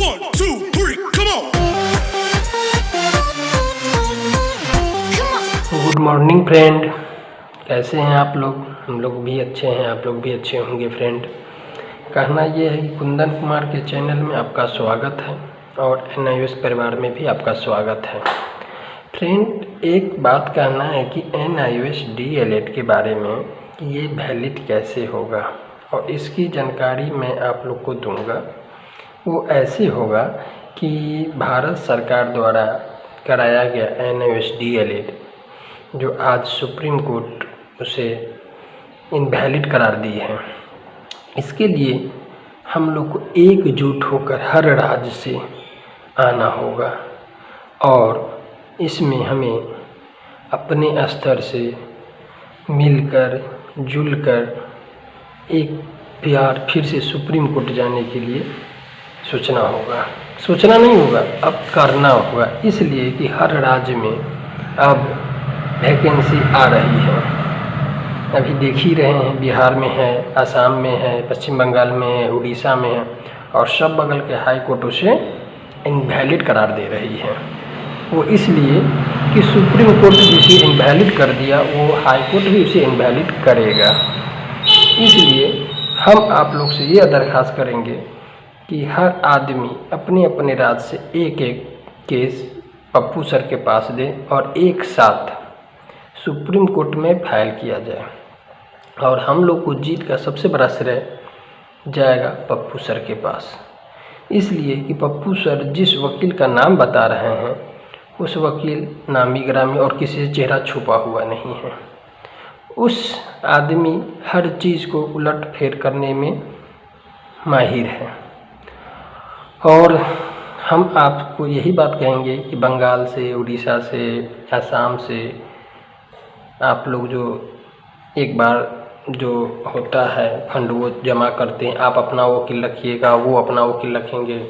1, 2, 3, come on! Good morning friend, कैसे हैं आप लोग? हम लोग भी अच्छे हैं, आप लोग भी अच्छे होंगे फ्रेंड। कहना ये है कि कुंदन कुमार के चैनल में आपका स्वागत है और NIOS परिवार में भी आपका स्वागत है। फ्रेंड, एक बात कहना है कि NIOS DLED के बारे में कि ये वैलिड कैसे होगा और इसकी जानकारी मैं आप लोग को दूंगा। वो ऐसे होगा कि भारत सरकार द्वारा कराया गया NIOS DLED जो आज सुप्रीम कोर्ट उसे इनवैलिड करार दी है, इसके लिए हम लोग को एकजुट होकर हर राज्य से आना होगा और इसमें हमें अपने स्तर से मिलकर जुलकर एक बार फिर से सुप्रीम कोर्ट जाने के लिए सोचना होगा। सोचना नहीं होगा, अब करना होगा, इसलिए कि हर राज्य में अब वैकेंसी आ रही है। अभी देख ही रहे हैं, बिहार में है, असम में है, पश्चिम बंगाल में है, उड़ीसा में है और सब बगल के हाई कोर्ट उसे इनवैलिड करार दे रही है। वो इसलिए कि सुप्रीम कोर्ट जिसे इनवैलिड कर दिया वो हाई कोर्ट भी उसे इनवैलिड करेगा। इसलिए हम आप लोग से ये दरख्वास्त करेंगे कि हर आदमी अपने अपने राज्य से एक एक केस पप्पू सर के पास दे और एक साथ सुप्रीम कोर्ट में फाइल किया जाए और हम लोग को जीत का सबसे बड़ा श्रेय जाएगा पप्पू सर के पास। इसलिए कि पप्पू सर जिस वकील का नाम बता रहे हैं उस वकील नामी ग्रामी और किसी से चेहरा छुपा हुआ नहीं है। उस आदमी हर चीज़ को उलट फेर करने में माहिर है और हम आपको यही बात कहेंगे कि बंगाल से, उड़ीसा से, असम से आप लोग जो एक बार जो होता है फंड वो जमा करते हैं, आप अपना वकील रखिएगा, वो अपना वकील रखेंगे।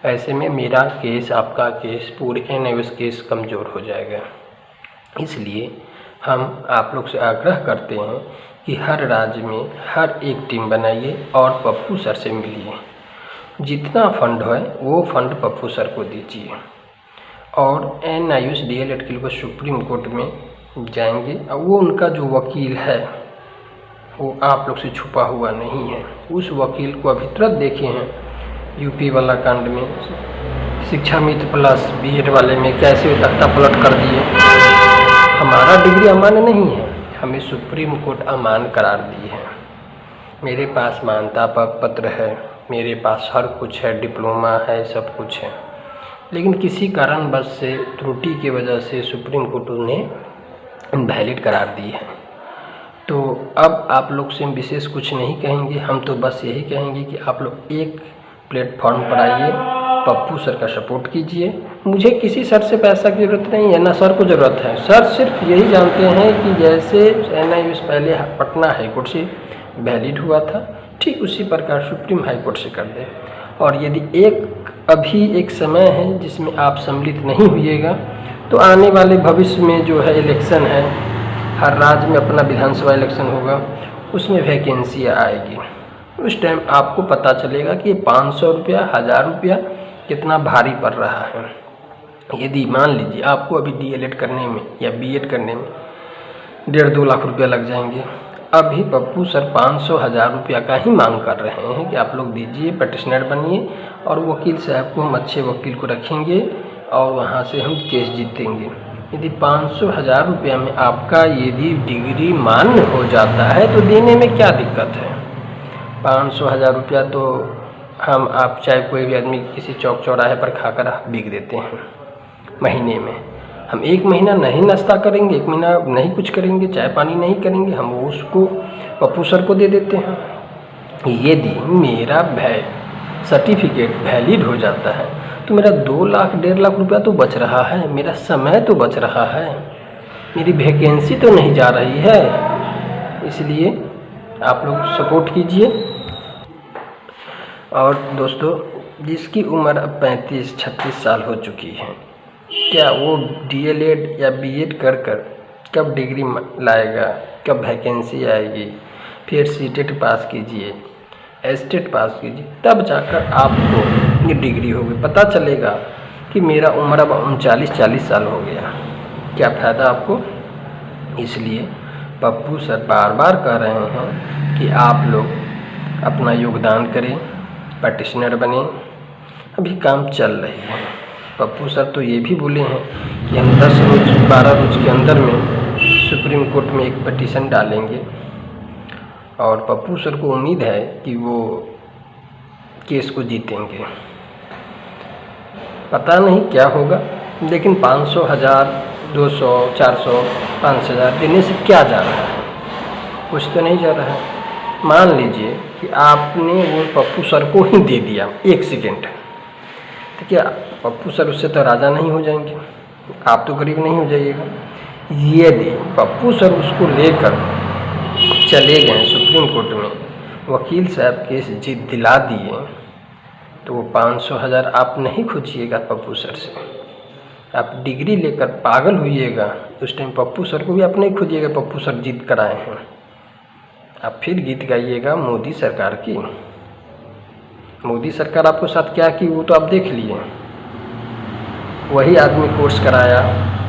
ऐसे में मेरा केस, आपका केस, पूरे NIOS केस कमज़ोर हो जाएगा। इसलिए हम आप लोग से आग्रह करते हैं कि हर राज्य में हर एक टीम बनाइए और पप्पू सर से मिलिए। जितना फंड है वो फंड पप्पू सर को दीजिए और NIOS DLED के लिए सुप्रीम कोर्ट में जाएंगे और वो उनका जो वकील है वो आप लोग से छुपा हुआ नहीं है। उस वकील को अभी तुरंत देखे हैं यूपी वाला कांड में, शिक्षा मित्र प्लस BED वाले में कैसे तख्ता पलट कर दिए। हमारा डिग्री अमान्य नहीं है, हमें सुप्रीम कोर्ट अमान्य करार दी है। मेरे पास मान्यता पत्र है, मेरे पास हर कुछ है, डिप्लोमा है, सब कुछ है, लेकिन किसी कारणवश से त्रुटि की वजह से सुप्रीम कोर्ट ने इनवैलिड करार दी है। तो अब आप लोग से हम विशेष कुछ नहीं कहेंगे, हम तो बस यही कहेंगे कि आप लोग एक प्लेटफॉर्म पर आइए, पप्पू सर का सपोर्ट कीजिए। मुझे किसी सर से पैसा की ज़रूरत नहीं है, ना सर को ज़रूरत है। सर सिर्फ यही जानते हैं कि जैसे NIOS पहले पटना हाई कोर्ट से वैलिड हुआ था, ठीक उसी प्रकार सुप्रीम हाई कोर्ट से कर दे। और यदि अभी एक समय है जिसमें आप सम्मिलित नहीं होइएगा तो आने वाले भविष्य में जो है इलेक्शन है, हर राज्य में अपना विधानसभा इलेक्शन होगा, उसमें वैकेंसियाँ आएगी। उस टाइम आपको पता चलेगा कि 500 रुपया, 1000 रुपया कितना भारी पड़ रहा है। यदि मान लीजिए आपको अभी DLED करने में या BED करने में 1.5-2 लाख रुपया लग जाएंगे, अभी पप्पू सर 500-1000 रुपया का ही मांग कर रहे हैं कि आप लोग दीजिए, पटिशनर बनिए और वकील साहब को हम अच्छे वकील को रखेंगे और वहाँ से हम केस जीतेंगे। यदि 500-1000 रुपया में आपका यदि डिग्री मान्य हो जाता है तो देने में क्या दिक्कत है। 500-1000 रुपया तो हम आप चाहे कोई भी आदमी किसी चौक चौराहे पर खाकर बिक देते हैं महीने में। हम एक महीना नहीं नाश्ता करेंगे, एक महीना नहीं कुछ करेंगे, चाय पानी नहीं करेंगे, हम उसको पप्पू सर को दे देते हैं। यदि मेरा सर्टिफिकेट वैलिड हो जाता है तो मेरा 2 लाख 1.5 लाख रुपया तो बच रहा है, मेरा समय तो बच रहा है, मेरी वैकेंसी तो नहीं जा रही है। इसलिए आप लोग सपोर्ट कीजिए। और दोस्तों, जिसकी उम्र अब 35-36 साल हो चुकी है, क्या वो DLED या BED कर कब डिग्री लाएगा, कब वैकेंसी आएगी, फिर CTET पास कीजिए एस्टेट पास कीजिए, तब जाकर आपको ये डिग्री होगी। पता चलेगा कि मेरा उम्र अब 39-40 साल हो गया, क्या फ़ायदा आपको। इसलिए पप्पू सर बार बार कह रहे हैं कि आप लोग अपना योगदान करें, पटिशनर बने। अभी काम चल रही है। पप्पू सर तो ये भी बोले हैं कि हम 10 रोज़ 12 रोज़ के अंदर में सुप्रीम कोर्ट में एक पटिशन डालेंगे, और पप्पू सर को उम्मीद है कि वो केस को जीतेंगे। पता नहीं क्या होगा, लेकिन 500, 1000, 200, 400, 5,000 देने से क्या जा रहा है, कुछ तो नहीं जा रहा है। मान लीजिए कि आपने वो पप्पू सर को ही दे दिया 1 सेकेंड, तो क्या पप्पू सर उससे तो राजा नहीं हो जाएंगे, आप तो गरीब नहीं हो जाइएगा। यदि पप्पू सर उसको लेकर चले गए सुप्रीम कोर्ट में, वकील साहब केस जीत दिला दिए, तो वो 500, 1000 आप नहीं खोजिएगा पप्पू सर से। आप डिग्री लेकर पागल होइएगा, उस टाइम पप्पू सर को भी आप नहीं खोजिएगा, पप्पू सर जीत कर आए हैं। आप फिर गीत गाइएगा मोदी सरकार की। मोदी सरकार आपको साथ क्या की वो तो आप देख लिए। वही आदमी कोर्स कराया,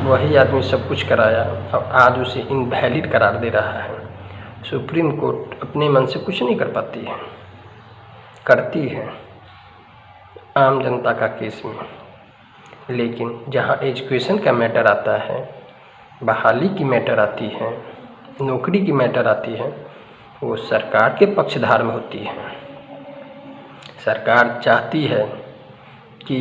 वही आदमी सब कुछ कराया, और आज उसे इनवैलिड करार दे रहा है। सुप्रीम कोर्ट अपने मन से कुछ नहीं कर पाती है, करती है आम जनता का केस में। लेकिन जहाँ एजुकेशन का मैटर आता है, बहाली की मैटर आती है, नौकरी की मैटर आती है, वो सरकार के पक्षधार में होती है। सरकार चाहती है कि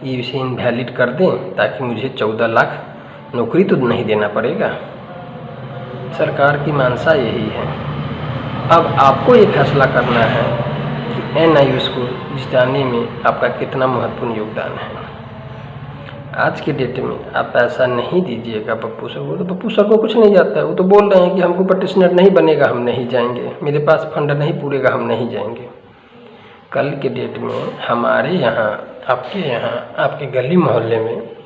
इसे इनवैलिड कर दें ताकि मुझे 14 लाख नौकरी तो नहीं देना पड़ेगा। सरकार की मानसा यही है। अब आपको ये फैसला करना है कि NIOS को जिताने में आपका कितना महत्वपूर्ण योगदान है। आज के डेट में आप पैसा नहीं दीजिएगा पप्पू सर को, तो पप्पू सर को कुछ नहीं जाता है। वो तो बोल रहे हैं कि हमको पटिशनर नहीं बनेगा, हम नहीं जाएंगे, मेरे पास फंड नहीं पूरेगा, हम नहीं जाएंगे। कल के डेट में हमारे यहाँ, आपके यहाँ, आपके गली मोहल्ले में,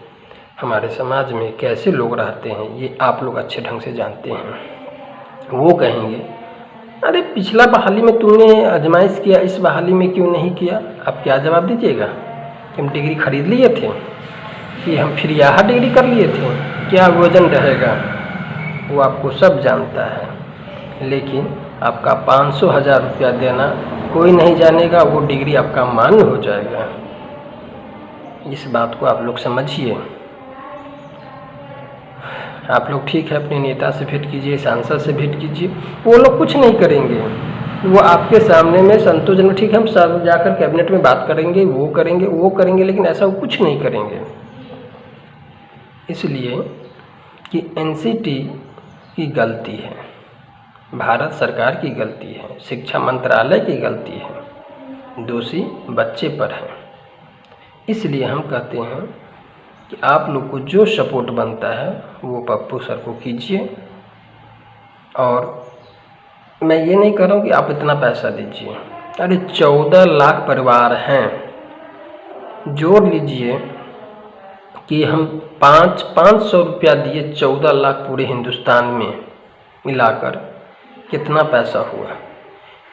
हमारे समाज में कैसे लोग रहते हैं ये आप लोग अच्छे ढंग से जानते हैं। वो कहेंगे अरे पिछला बहाली में तूने आजमाइश किया, इस बहाली में क्यों नहीं किया। आप क्या जवाब दीजिएगा कि हम डिग्री खरीद लिए थे, कि हम फिर यहाँ डिग्री कर लिए थे, क्या वजन रहेगा। वो आपको सब जानता है, लेकिन आपका 500, 1000 रुपया देना कोई नहीं जानेगा, वो डिग्री आपका मान्य हो जाएगा। इस बात को आप लोग समझिए। आप लोग ठीक है अपने नेता से भेंट कीजिए, सांसद से भेंट कीजिए, वो लोग कुछ नहीं करेंगे। वो आपके सामने में संतोषजनक, ठीक है हम सब जाकर कैबिनेट में बात करेंगे, वो करेंगे, वो करेंगे, लेकिन ऐसा वो कुछ नहीं करेंगे। इसलिए कि NCT की गलती है, भारत सरकार की गलती है, शिक्षा मंत्रालय की गलती है, दोषी बच्चे पर है। इसलिए हम कहते हैं कि आप लोग को जो सपोर्ट बनता है वो पप्पू सर को कीजिए। और मैं ये नहीं कह रहा हूँ कि आप इतना पैसा दीजिए। अरे 14 लाख परिवार हैं, जोड़ लीजिए कि हम 500 रुपया दिए 14 लाख पूरे हिंदुस्तान में मिलाकर कितना पैसा हुआ।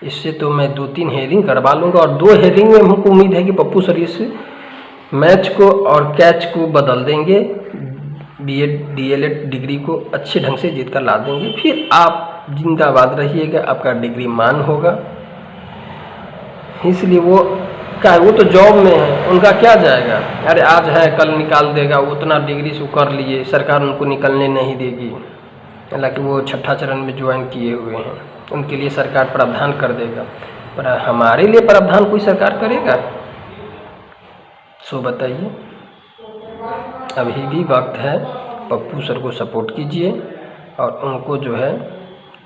इससे तो मैं 2-3 हेयरिंग करवा लूँगा, और 2 हेयरिंग में हमको उम्मीद है कि पप्पू सर इस मैच को और कैच को बदल देंगे, BEd DLEd डिग्री को अच्छे ढंग से जीत कर ला देंगे। फिर आप जिंदाबाद रहिएगा, आपका डिग्री मान होगा। इसलिए वो क्या है, वो तो जॉब में है, उनका क्या जाएगा। अरे आज है कल निकाल देगा, उतना डिग्री से कर लिए, सरकार उनको निकलने नहीं देगी। हालांकि वो 6ठा चरण में ज्वाइन किए हुए हैं, उनके लिए सरकार प्रावधान कर देगा, पर हमारे लिए प्रावधान कोई सरकार करेगा। सो बताइए, अभी भी वक्त है, पप्पू सर को सपोर्ट कीजिए और उनको जो है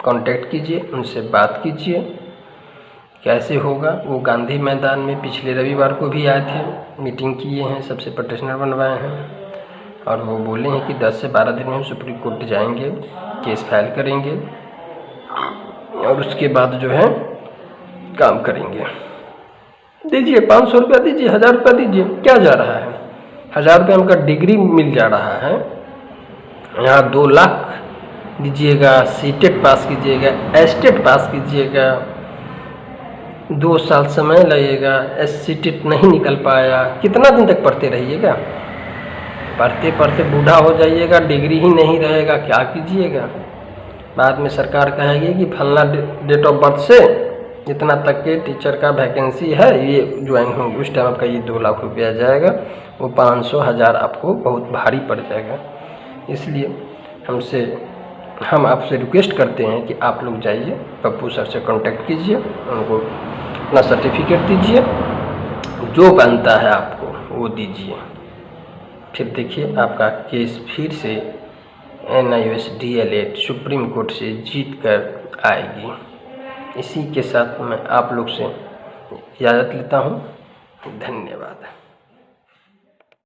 कांटेक्ट कीजिए, उनसे बात कीजिए। कैसे होगा, वो गांधी मैदान में पिछले रविवार को भी आए थे, मीटिंग किए हैं, सबसे पटिशनर बनवाए हैं, और वो बोले हैं कि 10 से 12 दिन में हम सुप्रीम कोर्ट जाएंगे, केस फाइल करेंगे, और उसके बाद जो है काम करेंगे। दीजिए 500 रुपया दीजिए, 1000 रुपया दीजिए, क्या जा रहा है। 1000 रुपया उनका डिग्री मिल जा रहा है, यहाँ 2 लाख दीजिएगा, सीटेट पास कीजिएगा, एस्टेट पास कीजिएगा, 2 साल समय लगेगा, SC टेट नहीं निकल पाया, कितना दिन तक पढ़ते रहिएगा? पढ़ते पढ़ते बूढ़ा हो जाइएगा, डिग्री ही नहीं रहेगा, क्या कीजिएगा? बाद में सरकार कहेगी कि फलना डेट ऑफ बर्थ से इतना तक के टीचर का वैकेंसी है, ये ज्वाइन होंगे। उस टाइम आपका ये 2 लाख रुपया जाएगा, वो 500 हज़ार आपको बहुत भारी पड़ जाएगा। इसलिए हम आपसे रिक्वेस्ट करते हैं कि आप लोग जाइए, पप्पू सर से कांटेक्ट कीजिए, उनको अपना सर्टिफिकेट दीजिए, जो बनता है आपको वो दीजिए। फिर देखिए आपका केस फिर से NIOS DL8 सुप्रीम कोर्ट से जीत कर आएगी। इसी के साथ मैं आप लोग से इजाज़त लेता हूँ। धन्यवाद।